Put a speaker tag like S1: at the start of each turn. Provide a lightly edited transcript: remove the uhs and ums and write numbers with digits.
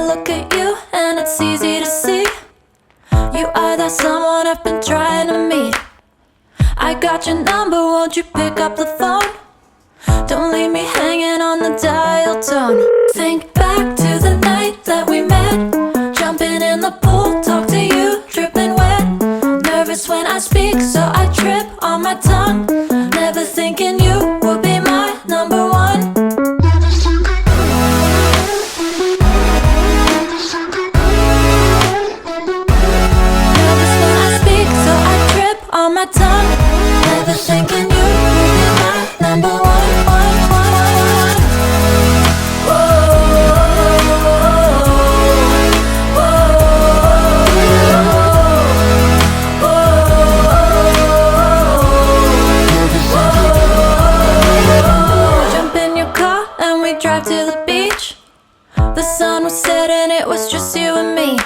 S1: look at you and it's easy to see you are that someone I've been trying to meet. I got your number, won't you pick up the phone? Don't leave me hanging on the dial tone. Think back to the night that we met, jumping in the pool, talk to you, dripping wet. Nervous when I speak, so I trip on my tongue. Never thinking you would be my number one. Nervous when I speak, so I trip on my tongue. Never thinking you would be my number one. Drive to the beach. The sun was setting, it was just you and me.